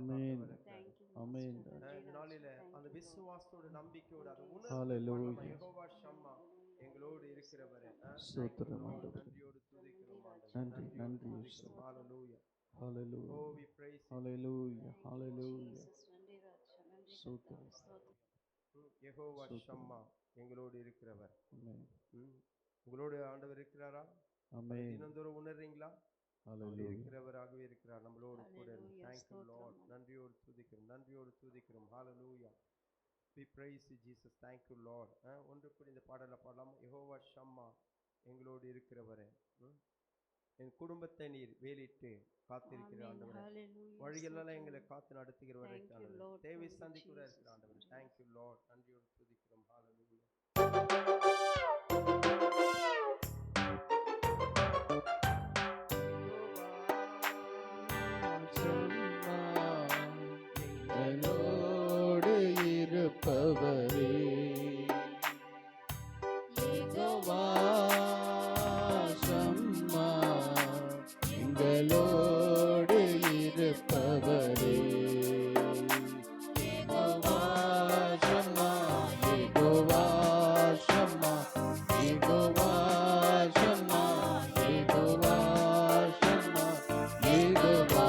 இந்த நாளில அந்த விசுவாசத்தோட நம்பிக்கையோட அதை உணர்ந்து யெகோவா ஷம்மா எங்களோடு இருக்கிறவரே நன்றியோடு துதிக்கிறோம் ஆண்டவரே. நன்றி. ஹalleluya. Hallelujah. Oh, we praise you. Hallelujah. Hallelujah. Jehovah ஷம்மா எங்களோடு இருக்கிறவர். உங்களோடு ஆண்டவர் இருக்கிறாரா? தினந்தோறும் உணர்றீங்களா? இருக்கிறவராகவே இருக்கிறார், நம்மளோடு கூட. Thank you Lord. நன்றியோடு துதிக்கிறோம். Hallelujah. We praise you Jesus. Thank you Lord. ஒன்று கூட இந்த பாடலை பாடலாம். யெகோவா ஷம்மா எங்களோடு இருக்கிறவரே, என் குடும்பத்தை நீர் வேலிட்டு காத்திருக்கிற ஆண்டவரே, வழிகளெல்லாம் எங்களை காத்து நடத்துகிறவரே, தேவை சந்திக்கிற இருக்கிற ஆண்டவரே. Thank you Lord. நன்றியோடு துதிக்கிறோம். Hallelujah. எங்களோடு இருப்பவரே, யெகோவா ஷம்மா எங்களோடு இருப்பவரே, யெகோவா ஷம்மா, யெகோவா ஷம்மா, யெகோவா ஷம்மா, யெகோவா ஷம்மா, யெகோவா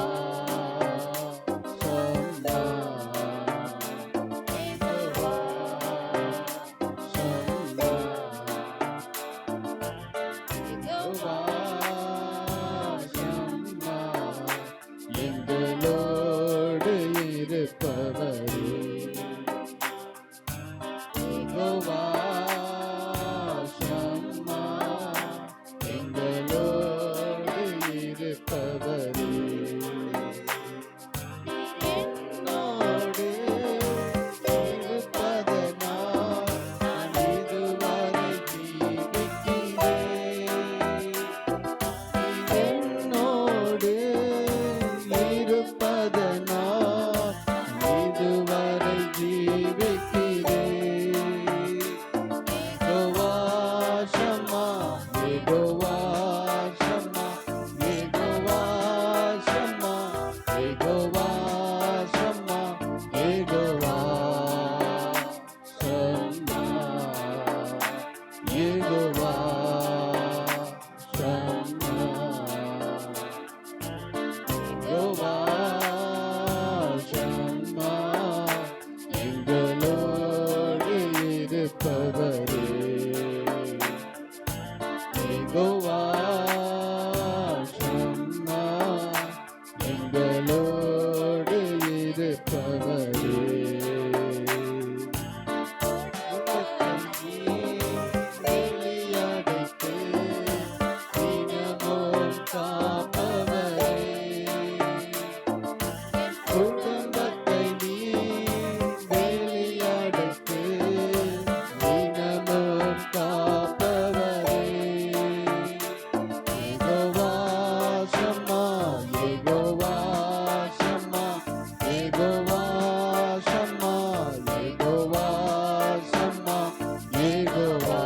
எங்களோடு இருப்பவரே, யெகோவா ஷம்மா எங்களோடு இருப்பவரே, என்னோடு இருப்பதனால் நான் இதுவரை ஜீவிக்கிறேன். என்னோடு இருப்பதனால் இதுவரை ஜீவிக்கிறேன். யெகோவா ஷம்மா, யெகோவா ஷம்மா, யெகோவா ஷம்மா, யெகோவா ஷம்மா, யெகோவா ஷம்மா, யெகோவா ஷம்மா, யெகோவா ஷம்மா எங்களோடு இருப்பவரே, யெகோவா ஷம்மா எங்களோடு இருப்பவரே, வெளியடைத்து தினமும் காப்பவரே, குடும்பத்தை நீ வெளியடைத்து தினமும் காப்பவரே, யெகோவா ஷம்மா, யெகோவா ஷம்மா, யெகோவா ஷம்மா, யெகோவா ஷம்மா, யெகோவா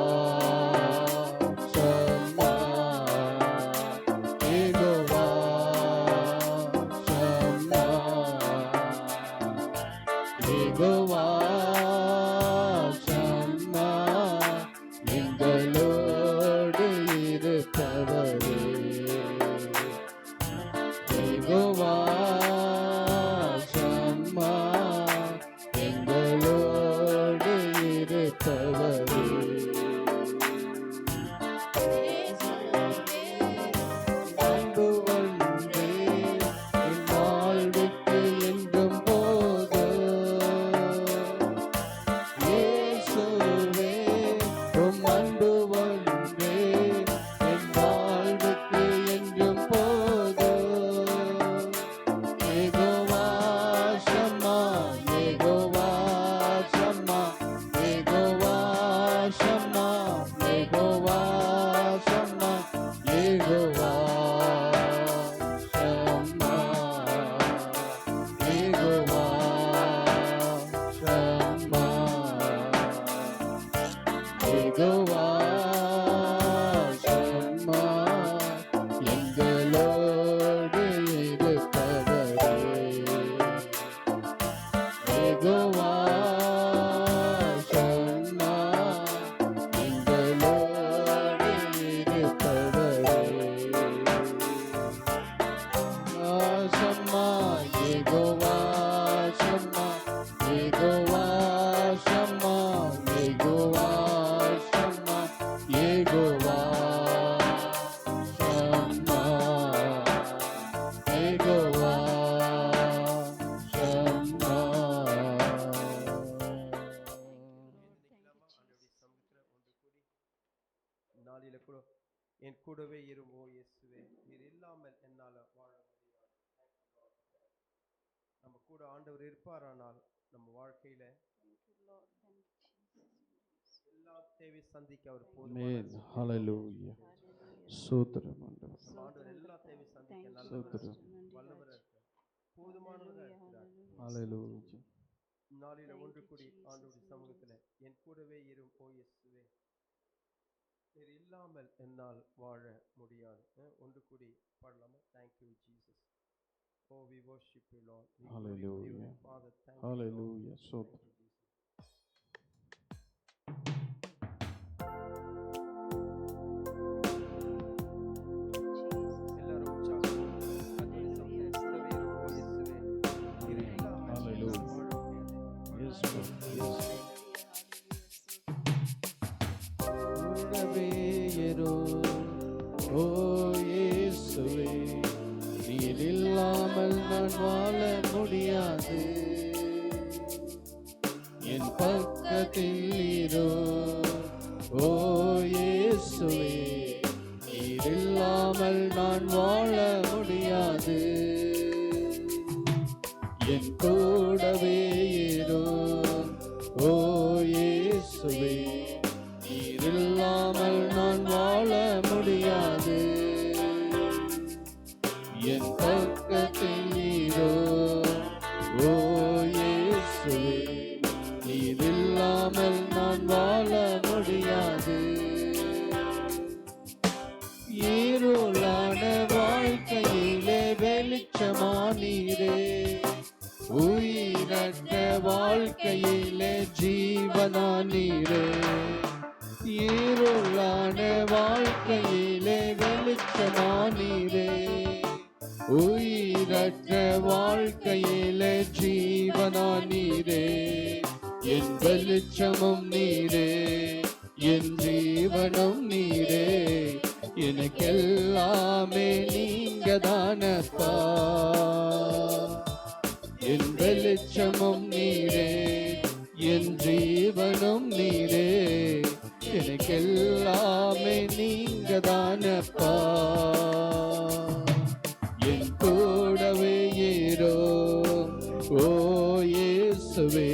ஷம்மா, யெகோவா ஷம்மா, யெகோவா ஷம்மா எங்களோடு இருப்பவரே, யெகோவா ஷம்மா எங்களோடு இருப்பவரே. அன்பு ஒன்றே என் வாழ்வுக்கு என்றும் போதும். என் கூடவே இருமோ இயேசுவே, நீர் இல்லாமல் என்னால் வாழ முடியாது. நம்ம கூட ஆண்டவர் இருப்பாரானால் நம்ம வாழ்க்கையில எல்லா தேவை சந்திக்க அவர் ஆமென். ஹalleluya. ஸ்தோத்திரம் ஆண்டவரே. ஆண்டவர் எல்லா தேவை சந்திக்க நல்லவர், வல்லவர் இருக்கிறார், போதுமானவர் இருக்கிறார். ஹalleluya. நாளில ஒன்று கூடி ஆண்டவருடைய சமூகத்துல என் கூடவே இரும் ஓ இயேசுவே, நீர் இல்லாமல் என்னால் வாழ முடியாது. ஒன்று கூடி பாடலாமா? Thank you Jesus. Oh, we worship you Lord. Hallelujah. Father, thank Hallelujah. you. ஸ்தோத்திரம். எல்லாரும் உற்சாகமா கர்த்தருடைய சமூகத்தில் கூடவே இரும் ஓ இயேசுவே, நீர் இல்லாமல் Hallelujah. வாழ முடியாது. Yes, Lord. Yes. கூடவே இரு ஓ இயேசுவே, நீர் இல்லாமல் நான் வாழ முடியாது. என் பக்கத்தில் இரு ஓ இயேசுவே, நீர் இல்லாமல் நான் வாழ முடியாது. என் கூடவே இரு ஓ இயேசுவே, நீர் இல்லாமல் நான் வாழ முடியாது. என் பக்கத்தில் இரு ஓ இயேசுவே, நீர் இல்லாமல் நான் வாழ முடியாது. இருளான வாழ்க்கையிலே வெளிச்சமானீரே, உயிரற்ற வாழ்க்கையிலே ஜீவனானீரே. இருளான வாழ்க்கையிலே வெளிச்சமானீரே, உயிரற்ற வாழ்க்கையிலே ஜீவனானீரே. என் வெளிச்சமும் நீரே, என் ஜீவனும் நீரே, எனக்கெல்லாமே நீங்க தானப்பா. என் வெளிச்சமும் நீரே, என் ஜீவனும் நீரே, எனக்கெல்லாமே நீங்க தானப்பா. என் கூடவே இரு ஓ இயேசுவே,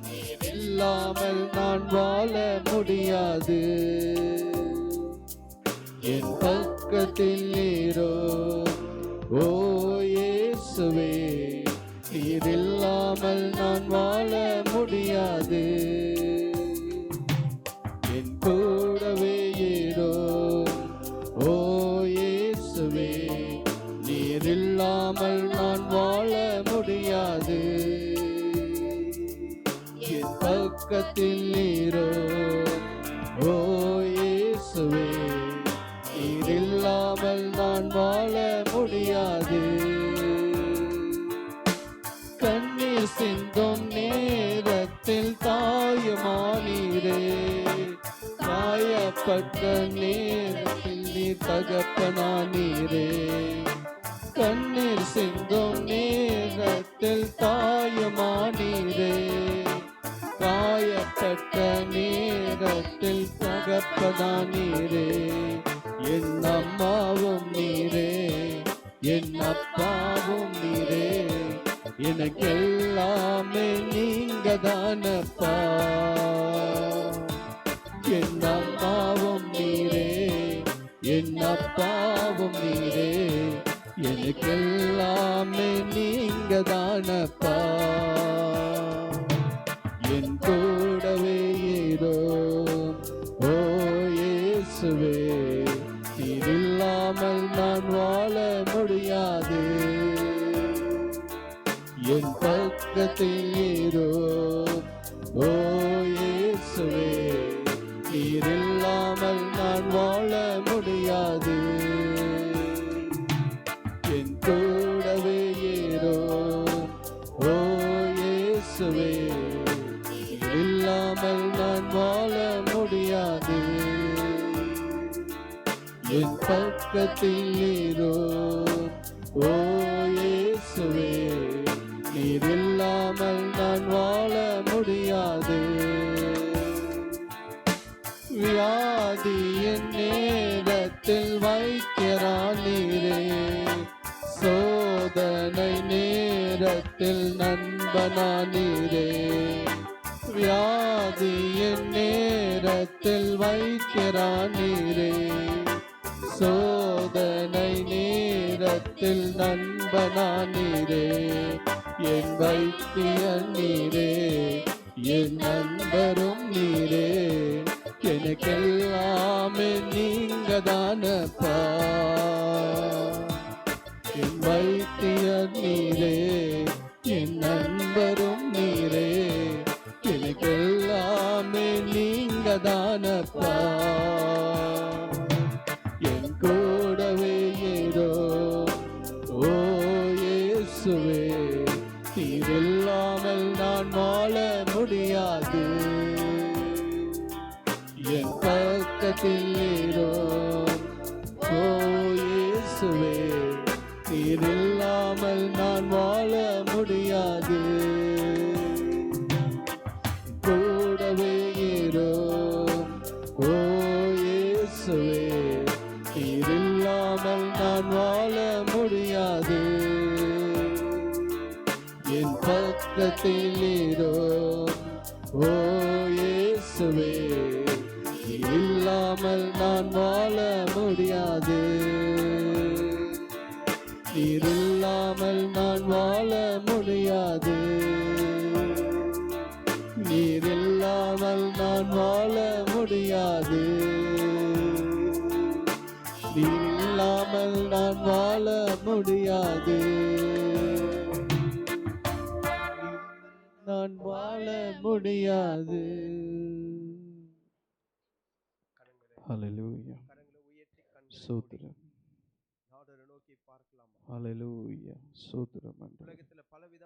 நீர் இல்லாமல் நான் வாழ முடியாது. என் பக்கத்தில் இரு ஓ இயேசுவே, நீர் இல்லாமல் நான் வாழ முடியாது. என் கூடவே இரு ஓ இயேசுவே, நீர் இல்லாமல் நான் வாழ முடியாது. என் பக்கத்தில் இரு ஓ இயேசுவே, நீர் இல்லாமல் நான் வாழ முடியாது. கண்ணீர் சிந்தும் நேரத்தில் தாயுமானீரே, காயப்பட்ட நேரத்தில் நீர் தகப்பனானீரே. கண்ணீர் சிந்தும் நேரத்தில் தாயுமானீரே, காயப்பட்ட நேரத்தில் தகப்பனானீரே. என் அம்மாவும் நீரே, என் அப்பாவும் நீரே, எனக்கெல்லாமே நீங்க தானப்பா. என் அம்மாவும் நீரே, என் அப்பாவும் நீரே, எனக்கெல்லாமே நீங்க தானப்பா. என் கூடவே இரு ஓ இயேசுவே, நீர் இல்லாமல் நான் வாழ முடியாது. என் பக்கத்தில் இரு ஓ இயேசுவே, நீர் இல்லாமல் நான் வாழ முடியாது. என் கூடவே இரு ஓ இயேசுவே, நீர் இல்லாமல் நான் வாழ முடியாது. என் பக்கத்தில் இரு ஓ இயேசுவே, நீர் இல்லாமல் நான் வாழ முடியாது. வியாதியின் நேரத்தில் நேரத்தில் நண்பனானீரே, வியாதியின் நேரத்தில் வைத்தியரானீரே, சோதனை நேரத்தில் நண்பனானீரே, என் வைத்தியன் நீரே, என் நண்பரும் நீரே, எனக்கெல்லாமே நீங்க தானப்பா, என் வைத்தியர் நீரே, என் நண்பரும் நீரே, எனக்கெல்லாமே நீங்க தானப்பா, என் கூடவே ஏதோ ஓ இயேசுவே, நீர் இல்லாமல் நான் வாழ முடியாது, என் பக்கத்தில் ஏதோ ஓ இயேசுவே, நீர் இல்லாமல் நான் வாழ முடியாது, கூடவே ஏதோ ஓ இயேசுவே, நீர் இல்லாமல் நான் வாழ முடியாது, என் பக்கத்தில் ஏதோ ஓ இயேசுவே, நீர் இல்லாமல் நான் வாழ முடியாது, நீர் இல்லாமல் நான் வாழ முடியாது, நீர் இல்லாமல் நான் வாழ முடியாது, நீர் இல்லாமல் நான் வாழ முடியாது, நான் வாழ முடியாது. ஹல்லேலூயா. கரங்களை உயர்த்தி ஸ்தோத்திரம். ஆண்டவரை நோக்கி பார்க்கலாம். ஹல்லேலூயா. ஸ்தோத்திரம். உலகத்துல பலவித